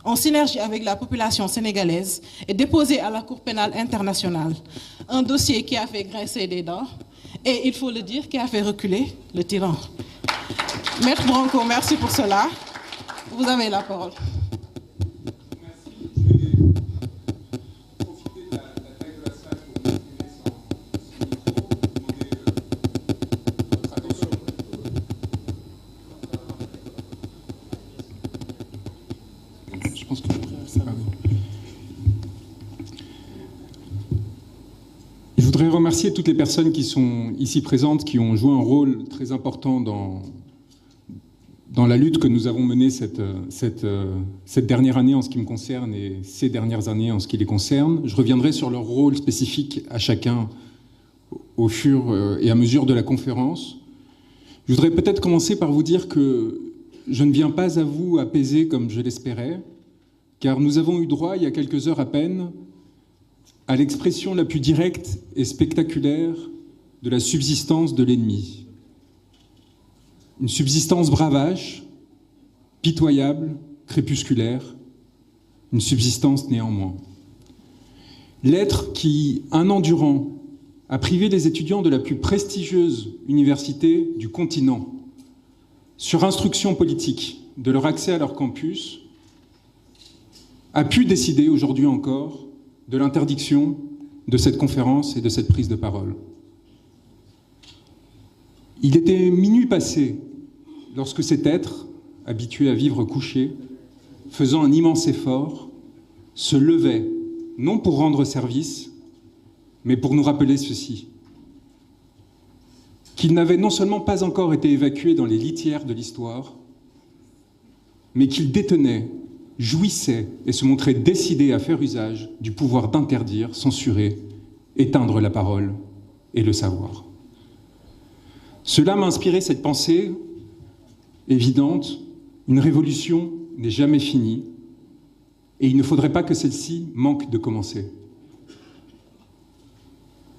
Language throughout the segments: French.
en synergie avec la population sénégalaise, et déposé à la Cour pénale internationale. Un dossier qui a fait grincer des dents et, il faut le dire, qui a fait reculer le tyran. Maître Branco, merci pour cela. Vous avez la parole. Je voudrais remercier toutes les personnes qui sont ici présentes, qui ont joué un rôle très important dans la lutte que nous avons menée cette dernière année en ce qui me concerne et ces dernières années en ce qui les concerne. Je reviendrai sur leur rôle spécifique à chacun au fur et à mesure de la conférence. Je voudrais peut-être commencer par vous dire que je ne viens pas à vous apaiser comme je l'espérais, car nous avons eu droit, il y a quelques heures à peine, à l'expression la plus directe et spectaculaire de la subsistance de l'ennemi. Une subsistance bravache, pitoyable, crépusculaire, une subsistance néanmoins. L'être qui, un an durant, a privé les étudiants de la plus prestigieuse université du continent, sur instruction politique, de leur accès à leur campus, a pu décider aujourd'hui encore de l'interdiction de cette conférence et de cette prise de parole. Il était minuit passé lorsque cet être, habitué à vivre couché, faisant un immense effort, se levait, non pour rendre service, mais pour nous rappeler ceci: qu'il n'avait non seulement pas encore été évacué dans les litières de l'histoire, mais qu'il détenait, jouissait et se montrait décidé à faire usage du pouvoir d'interdire, censurer, éteindre la parole et le savoir. Cela m'a inspiré cette pensée évidente: une révolution n'est jamais finie et il ne faudrait pas que celle-ci manque de commencer.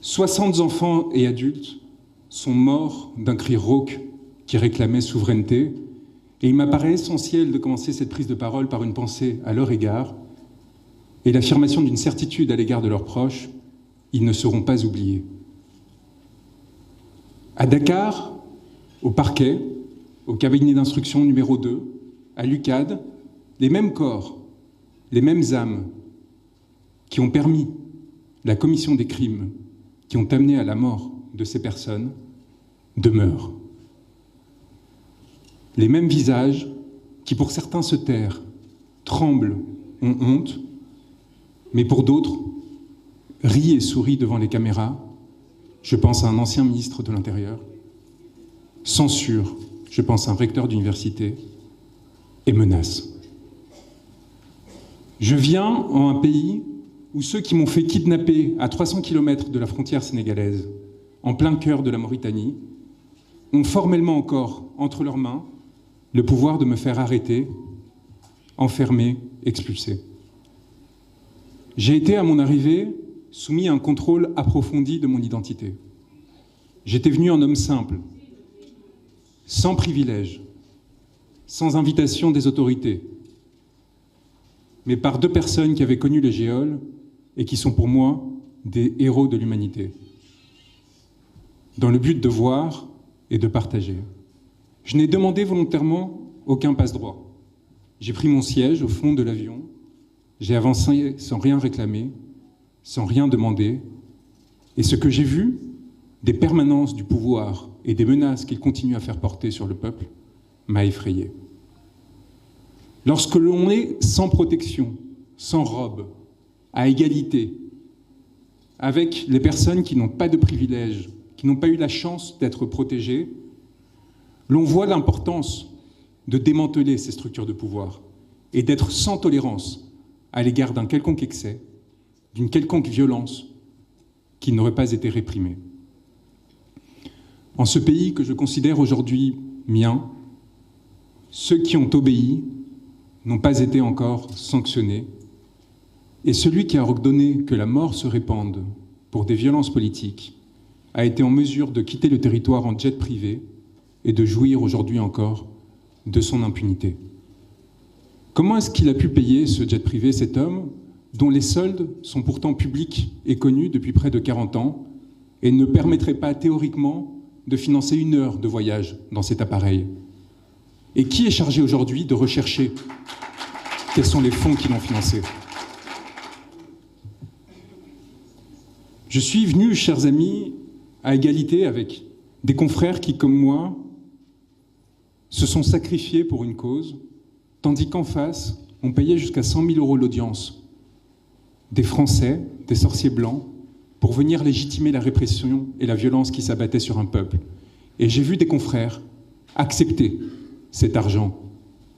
60 enfants et adultes sont morts d'un cri rauque qui réclamait souveraineté, et il m'apparaît essentiel de commencer cette prise de parole par une pensée à leur égard et l'affirmation d'une certitude à l'égard de leurs proches: ils ne seront pas oubliés. À Dakar, au parquet, au cabinet d'instruction numéro 2, à l'UCAD, les mêmes corps, les mêmes âmes qui ont permis la commission des crimes qui ont amené à la mort de ces personnes demeurent. Les mêmes visages qui, pour certains, se tairent, tremblent, ont honte, mais pour d'autres, rient et sourient devant les caméras. Je pense à un ancien ministre de l'Intérieur. Censure, je pense à un recteur d'université. Et menace. Je viens en un pays où ceux qui m'ont fait kidnapper à 300 km de la frontière sénégalaise, en plein cœur de la Mauritanie, ont formellement encore entre leurs mains le pouvoir de me faire arrêter, enfermer, expulser. J'ai été, à mon arrivée, soumis à un contrôle approfondi de mon identité. J'étais venu en homme simple, sans privilège, sans invitation des autorités, mais par 2 personnes qui avaient connu le géol et qui sont pour moi des héros de l'humanité, dans le but de voir et de partager. Je n'ai demandé volontairement aucun passe-droit. J'ai pris mon siège au fond de l'avion, j'ai avancé sans rien réclamer, sans rien demander, et ce que j'ai vu des permanences du pouvoir et des menaces qu'il continue à faire porter sur le peuple m'a effrayé. Lorsque l'on est sans protection, sans robe, à égalité, avec les personnes qui n'ont pas de privilèges, qui n'ont pas eu la chance d'être protégées, l'on voit l'importance de démanteler ces structures de pouvoir et d'être sans tolérance à l'égard d'un quelconque excès, d'une quelconque violence qui n'aurait pas été réprimée. En ce pays que je considère aujourd'hui mien, ceux qui ont obéi n'ont pas été encore sanctionnés, et celui qui a ordonné que la mort se répande pour des violences politiques a été en mesure de quitter le territoire en jet privé et de jouir aujourd'hui encore de son impunité. Comment est-ce qu'il a pu payer ce jet privé, cet homme, dont les soldes sont pourtant publics et connus depuis près de 40 ans, et ne permettraient pas théoriquement de financer 1 heure de voyage dans cet appareil? Et qui est chargé aujourd'hui de rechercher quels sont les fonds qui l'ont financé? Je suis venu, chers amis, à égalité avec des confrères qui, comme moi, se sont sacrifiés pour une cause, tandis qu'en face, on payait jusqu'à 100 000 € l'audience des Français, des sorciers blancs, pour venir légitimer la répression et la violence qui s'abattait sur un peuple. Et j'ai vu des confrères accepter cet argent,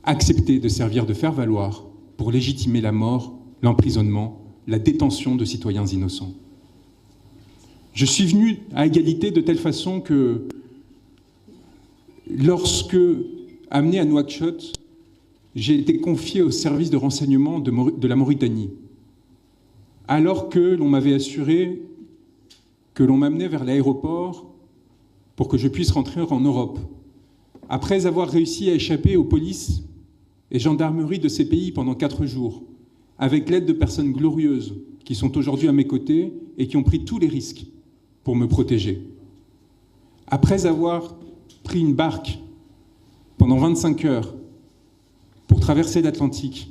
accepter de servir de faire-valoir pour légitimer la mort, l'emprisonnement, la détention de citoyens innocents. Je suis venu à égalité de telle façon que, lorsque, amené à Nouakchott, j'ai été confié au service de renseignement de la Mauritanie, alors que l'on m'avait assuré que l'on m'amenait vers l'aéroport pour que je puisse rentrer en Europe. Après avoir réussi à échapper aux polices et gendarmeries de ces pays pendant 4 jours, avec l'aide de personnes glorieuses qui sont aujourd'hui à mes côtés et qui ont pris tous les risques pour me protéger. Après avoir pris une barque pendant 25 heures pour traverser l'Atlantique,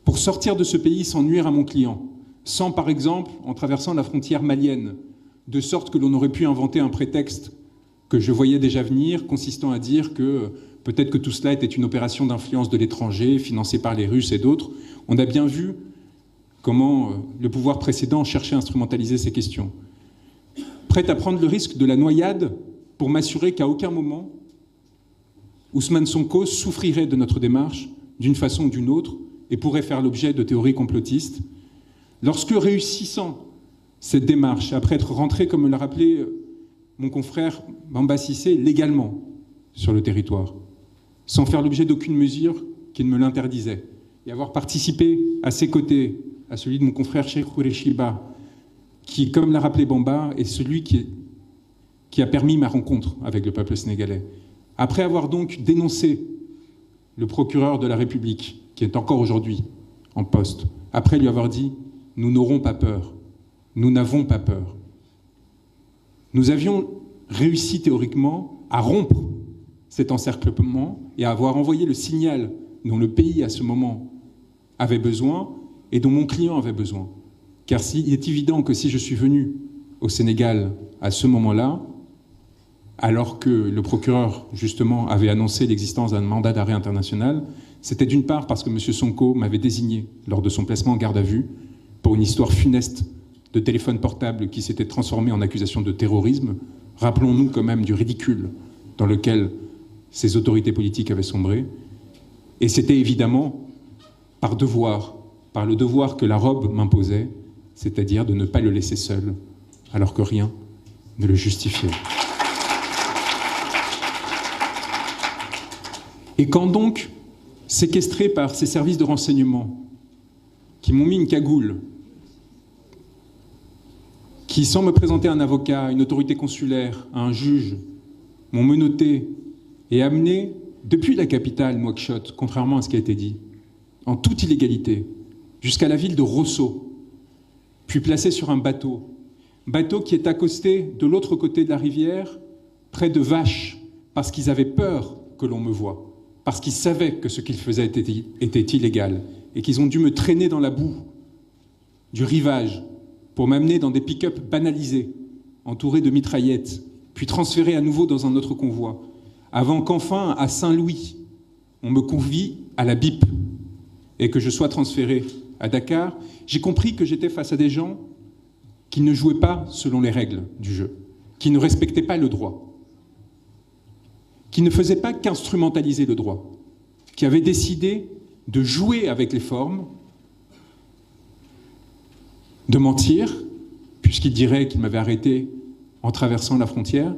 pour sortir de ce pays sans nuire à mon client, sans, par exemple, en traversant la frontière malienne, de sorte que l'on aurait pu inventer un prétexte que je voyais déjà venir, consistant à dire que peut-être que tout cela était une opération d'influence de l'étranger, financée par les Russes et d'autres. On a bien vu comment le pouvoir précédent cherchait à instrumentaliser ces questions. Prêt à prendre le risque de la noyade pour m'assurer qu'à aucun moment, Ousmane Sonko souffrirait de notre démarche, d'une façon ou d'une autre, et pourrait faire l'objet de théories complotistes. Lorsque, réussissant cette démarche, après être rentré, comme me l'a rappelé mon confrère Bamba Cissé, légalement sur le territoire, sans faire l'objet d'aucune mesure qui ne me l'interdisait, et avoir participé à ses côtés, à celui de mon confrère Cheikh Khoureyshiba, qui, comme l'a rappelé Bamba, est celui qui a permis ma rencontre avec le peuple sénégalais. Après avoir donc dénoncé le procureur de la République, qui est encore aujourd'hui en poste, après lui avoir dit « Nous n'aurons pas peur, nous n'avons pas peur », nous avions réussi théoriquement à rompre cet encerclement et à avoir envoyé le signal dont le pays à ce moment avait besoin et dont mon client avait besoin. Car il est évident que si je suis venu au Sénégal à ce moment-là, alors que le procureur, justement, avait annoncé l'existence d'un mandat d'arrêt international, c'était d'une part parce que M. Sonko m'avait désigné lors de son placement en garde à vue pour une histoire funeste de téléphone portable qui s'était transformé en accusation de terrorisme. Rappelons-nous quand même du ridicule dans lequel ces autorités politiques avaient sombré. Et c'était évidemment par devoir, par le devoir que la robe m'imposait, c'est-à-dire de ne pas le laisser seul, alors que rien ne le justifiait. Et quand donc, séquestré par ces services de renseignement, qui m'ont mis une cagoule, qui, sans me présenter un avocat, une autorité consulaire, un juge, m'ont menotté et amené depuis la capitale, Nouakchott, contrairement à ce qui a été dit, en toute illégalité, jusqu'à la ville de Rosso, puis placé sur un bateau qui est accosté de l'autre côté de la rivière, près de Vaches, parce qu'ils avaient peur que l'on me voie, parce qu'ils savaient que ce qu'ils faisaient était illégal, et qu'ils ont dû me traîner dans la boue du rivage pour m'amener dans des pick-up banalisés, entourés de mitraillettes, puis transférés à nouveau dans un autre convoi, avant qu'enfin, à Saint-Louis, on me convie à la BIP et que je sois transféré à Dakar. J'ai compris que j'étais face à des gens qui ne jouaient pas selon les règles du jeu, qui ne respectaient pas le droit, qui ne faisaient pas qu'instrumentaliser le droit, qui avaient décidé de jouer avec les formes, de mentir, puisqu'ils diraient qu'ils m'avaient arrêté en traversant la frontière.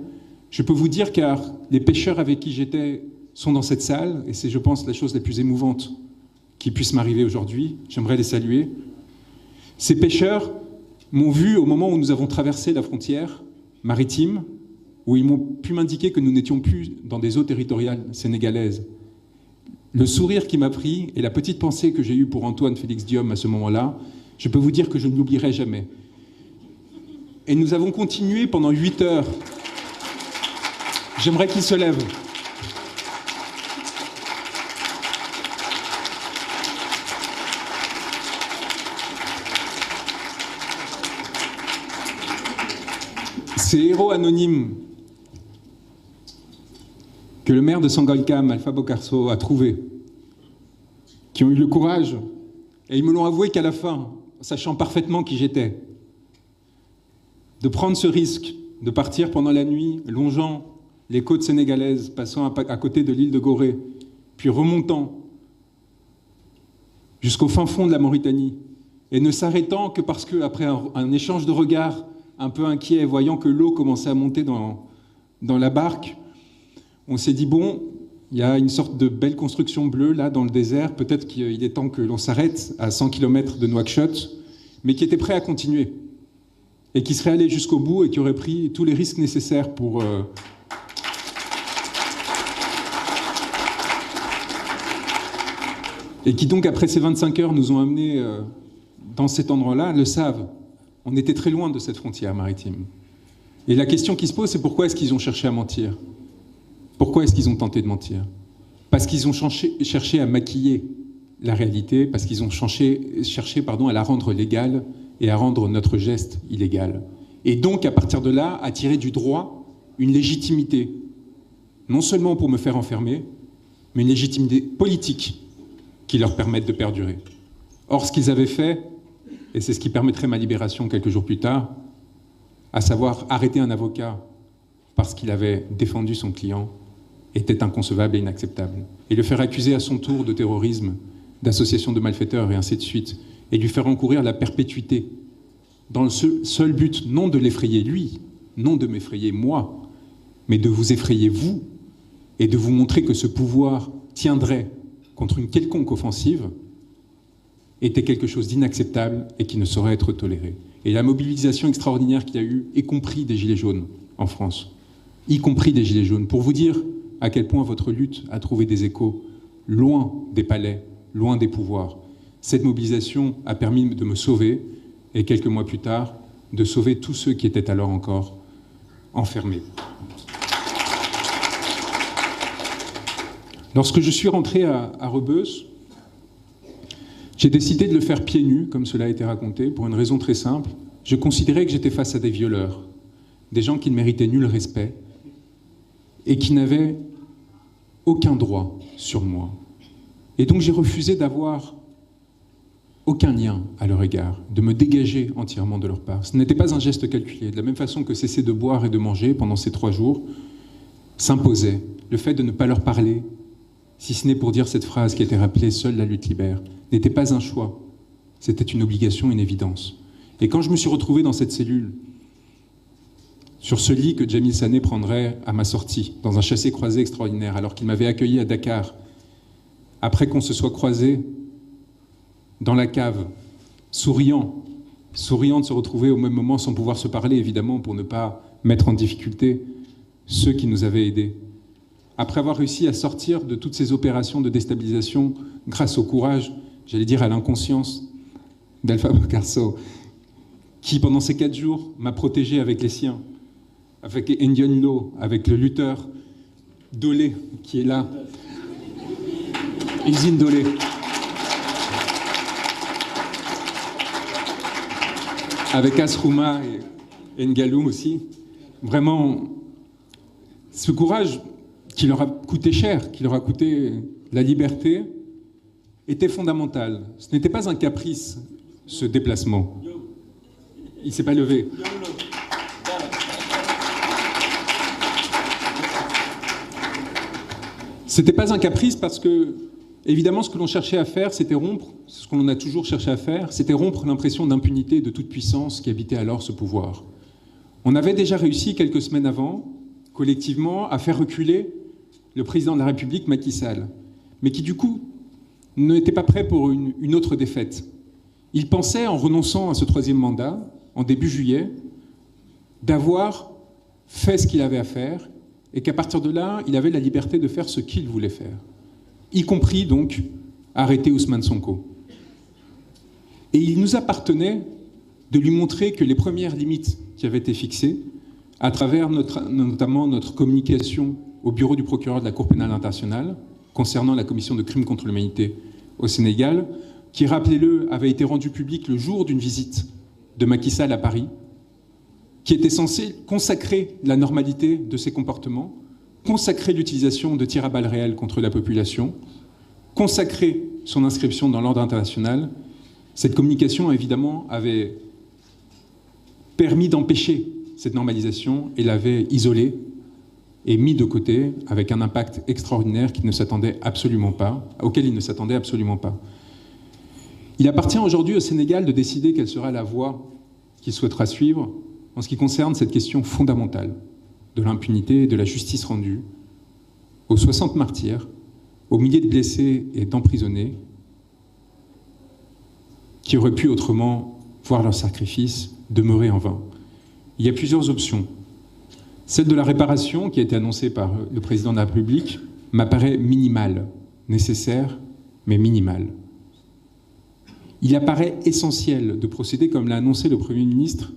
Je peux vous dire, car les pêcheurs avec qui j'étais sont dans cette salle, et c'est, je pense, la chose la plus émouvante qui puisse m'arriver aujourd'hui. J'aimerais les saluer. Ces pêcheurs m'ont vu au moment où nous avons traversé la frontière maritime, où ils m'ont pu m'indiquer que nous n'étions plus dans des eaux territoriales sénégalaises. le sourire qui m'a pris et la petite pensée que j'ai eue pour Antoine Félix Diome à ce moment-là, je peux vous dire que je ne l'oublierai jamais. Et nous avons continué pendant 8 heures. J'aimerais qu'il se lève. Ces héros anonymes que le maire de Sangolkam, Alpha Bokarso, a trouvés, qui ont eu le courage, et ils me l'ont avoué qu'à la fin, sachant parfaitement qui j'étais, de prendre ce risque, de partir pendant la nuit, longeant les côtes sénégalaises, passant à côté de l'île de Gorée, puis remontant jusqu'au fin fond de la Mauritanie, et ne s'arrêtant que parce qu'après un échange de regards un peu inquiet, voyant que l'eau commençait à monter dans la barque, on s'est dit, bon, il y a une sorte de belle construction bleue là dans le désert, peut-être qu'il est temps que l'on s'arrête à 100 km de Nouakchott, mais qui était prêt à continuer, et qui serait allé jusqu'au bout et qui aurait pris tous les risques nécessaires pour... Et qui donc, après ces 25 heures, nous ont amenés dans cet endroit-là, le savent. On était très loin de cette frontière maritime. Et la question qui se pose, c'est pourquoi est-ce qu'ils ont cherché à mentir? Pourquoi est-ce qu'ils ont tenté de mentir? Parce qu'ils ont cherché à maquiller la réalité, parce qu'ils ont cherché à la rendre légale et à rendre notre geste illégal. Et donc, à partir de là, à tirer du droit une légitimité, non seulement pour me faire enfermer, mais une légitimité politique qui leur permette de perdurer. Or, ce qu'ils avaient fait, et c'est ce qui permettrait ma libération quelques jours plus tard, à savoir arrêter un avocat parce qu'il avait défendu son client, était inconcevable et inacceptable. Et le faire accuser à son tour de terrorisme, d'association de malfaiteurs et ainsi de suite, et lui faire encourir la perpétuité, dans le seul but, non de l'effrayer lui, non de m'effrayer moi, mais de vous effrayer vous, et de vous montrer que ce pouvoir tiendrait contre une quelconque offensive, était quelque chose d'inacceptable et qui ne saurait être toléré. Et la mobilisation extraordinaire qu'il y a eu, y compris des Gilets jaunes en France, y compris des Gilets jaunes, pour vous dire à quel point votre lutte a trouvé des échos loin des palais, loin des pouvoirs. Cette mobilisation a permis de me sauver, et quelques mois plus tard, de sauver tous ceux qui étaient alors encore enfermés. Lorsque je suis rentré à Rebeuss, j'ai décidé de le faire pieds nus, comme cela a été raconté, pour une raison très simple. Je considérais que j'étais face à des violeurs, des gens qui ne méritaient nul respect et qui n'avaient aucun droit sur moi. Et donc j'ai refusé d'avoir aucun lien à leur égard, de me dégager entièrement de leur part. Ce n'était pas un geste calculé. De la même façon que cesser de boire et de manger pendant ces 3 jours s'imposait. Le fait de ne pas leur parler, si ce n'est pour dire cette phrase qui a été rappelée, « Seule la lutte libère », n'était pas un choix. C'était une obligation, une évidence. Et quand je me suis retrouvé dans cette cellule, sur ce lit que Jamil Sané prendrait à ma sortie, dans un chassé-croisé extraordinaire, alors qu'il m'avait accueilli à Dakar, après qu'on se soit croisé dans la cave, souriant de se retrouver au même moment sans pouvoir se parler, évidemment, pour ne pas mettre en difficulté ceux qui nous avaient aidés. Après avoir réussi à sortir de toutes ces opérations de déstabilisation grâce au courage, j'allais dire à l'inconscience d'Alpha Bokarso, qui pendant ces 4 jours m'a protégé avec les siens, avec Ndion Lo, avec le lutteur Dolé qui est là, Izine Dolé. Avec Asrouma et Ngalou aussi. Vraiment, ce courage qui leur a coûté cher, qui leur a coûté la liberté, était fondamental. Ce n'était pas un caprice, ce déplacement. Il ne s'est pas levé. Ce n'était pas un caprice parce que, évidemment, ce que l'on cherchait à faire, c'était rompre, ce qu'on a toujours cherché à faire, c'était rompre l'impression d'impunité et de toute puissance qui habitait alors ce pouvoir. On avait déjà réussi, quelques semaines avant, collectivement, à faire reculer le président de la République, Macky Sall, mais qui, du coup, n'était pas prêt pour une autre défaite. Il pensait, en renonçant à ce 3e mandat, en début juillet, d'avoir fait ce qu'il avait à faire et qu'à partir de là, il avait la liberté de faire ce qu'il voulait faire. y compris donc arrêter Ousmane Sonko. Et il nous appartenait de lui montrer que les premières limites qui avaient été fixées, à travers notamment notre communication au bureau du procureur de la Cour pénale internationale concernant la commission de crimes contre l'humanité au Sénégal, qui, rappelez-le, avait été rendu public le jour d'une visite de Macky Sall à Paris, qui était censé consacrer la normalité de ses comportements, consacrer l'utilisation de tirs à balles réelles contre la population, consacrer son inscription dans l'ordre international. Cette communication, évidemment, avait permis d'empêcher cette normalisation et l'avait isolée et mis de côté avec un impact extraordinaire auquel il ne s'attendait absolument pas. Il appartient aujourd'hui au Sénégal de décider quelle sera la voie qu'il souhaitera suivre en ce qui concerne cette question fondamentale de l'impunité et de la justice rendue aux 60 martyrs, aux milliers de blessés et d'emprisonnés qui auraient pu autrement voir leur sacrifice demeurer en vain. Il y a plusieurs options. Celle de la réparation, qui a été annoncée par le président de la République, m'apparaît minimale, nécessaire, mais minimale. Il apparaît essentiel de procéder, comme l'a annoncé le Premier ministre,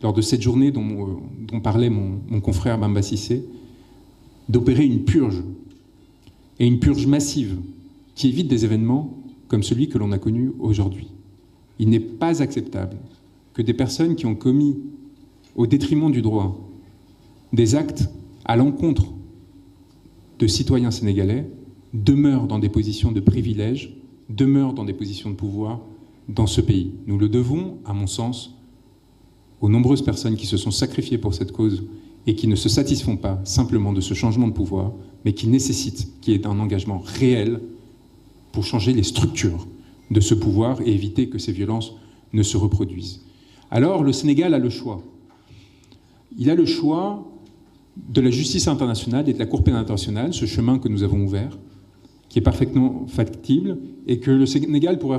lors de cette journée dont parlait mon confrère Bamba Cissé, d'opérer une purge, et une purge massive, qui évite des événements comme celui que l'on a connu aujourd'hui. Il n'est pas acceptable que des personnes qui ont commis, au détriment du droit, des actes à l'encontre de citoyens sénégalais demeurent dans des positions de privilège, demeurent dans des positions de pouvoir dans ce pays. Nous le devons, à mon sens, aux nombreuses personnes qui se sont sacrifiées pour cette cause et qui ne se satisfont pas simplement de ce changement de pouvoir, mais qui nécessitent qu'il y ait un engagement réel pour changer les structures de ce pouvoir et éviter que ces violences ne se reproduisent. Alors, le Sénégal a le choix. Il a le choix de la justice internationale et de la Cour pénale internationale, ce chemin que nous avons ouvert, qui est parfaitement factible, et que le Sénégal pourrait